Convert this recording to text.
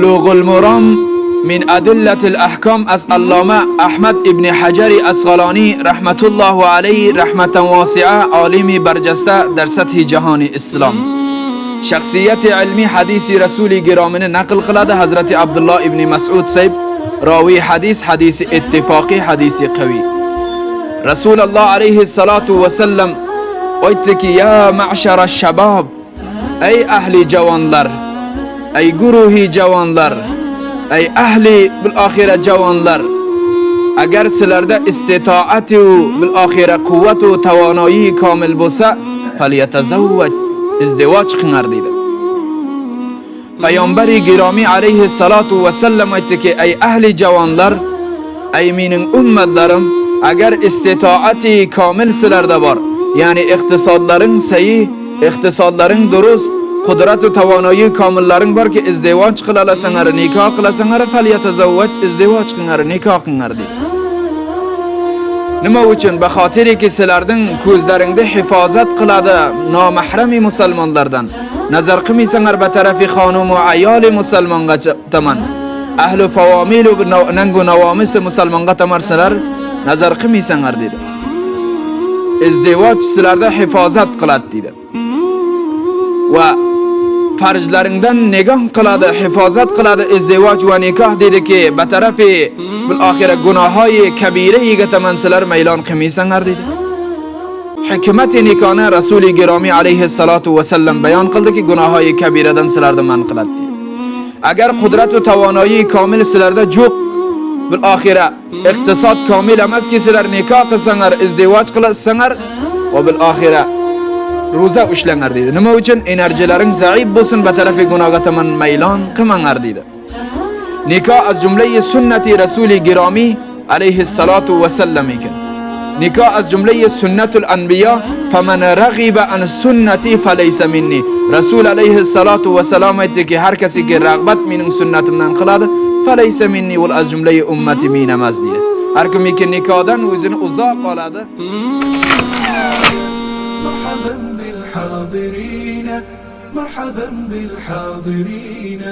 بلوغ المرام من أدلة الأحكام از علامه احمد ابن حجر اسقلانی رحمت الله علیه رحمت واسعه عالمی برجسته در سطح جهان اسلام. شخصیت علمی حدیث رسول گرامی نقل قلده حضرت عبدالله ابن مسعود صاحب راوی حدیث اتفاقی حدیث قوی. رسول الله علیه الصلاة والسلام قلت که یا معشر الشباب، ای اهل جوانلر، ای گروهی جوانلر، ای اهل بالاخره جوانلر، اگر سلرده استطاعت و بالاخره قوت و توانایی کامل بوسه فلیتزوج، ازدواج کنر دیده. پیامبر گرامی علیه الصلاة والسلام ایت که ای اهل جوانلر، ای مینن امت دارم، اگر استطاعتی کامل سلرده بار، یعنی اقتصادلرن صحیح، اقتصادلرن درست، قدرت و توانایی کامللرن بار که ازدواج قلال سنگر، نکاح قلال سنگر، فلیتزوج، ازدواج کنر، نکاح کنر دی. نما وچن بخاطری که سلردن کوزدرنده حفاظت قلاده نامحرم مسلمانلردن، نظر قمی سنگر به طرف خانم و عیال مسلمان تمن، اهل و فوامیل و ننگ و نوامس مسلمان تمر سلر نظر قمی سنگر دیده. ازدواج سلرده حفاظت قلاد دیده و فرجلرندن نگاه قلاده، حفاظت قلاده ازدواج و نکاح دیده که به طرف بالاخره گناه های کبیره ایگه تمنسلر میلان قمی سنگر دیده. حکمت نکانه رسول گرامی علیه الصلاة والسلام بیان قلده که گناه های کبیره دن سلرده من قلد دیده. اگر قدرت و توانایی کامل سلرده جوق بالاخره اقتصاد کامل هم است که سلر نکاح قسنگر، ازدواج قلد سنگر و بالاخره روزه اشلنگر دیده. نما وچن انرژیلرن ضعیف بسن به طرف گناهات من میلان قمنگر دیده. نکاح از جمله سنت رسول گرامی علیه الصلاة والسلام کن. نکاح از جمله سنت الانبیاء، فمن رغب عن سنتی فلیس منی. رسول علیه الصلاة والسلام ایت که هر کسی که رغبت من سنت من خلاده فلیس منی ول از جمله امتی مینم از دیه. هر کمی که نکاح دن وزن ازا قالاده. مرحبا بالحاضرين، مرحبا بالحاضرين.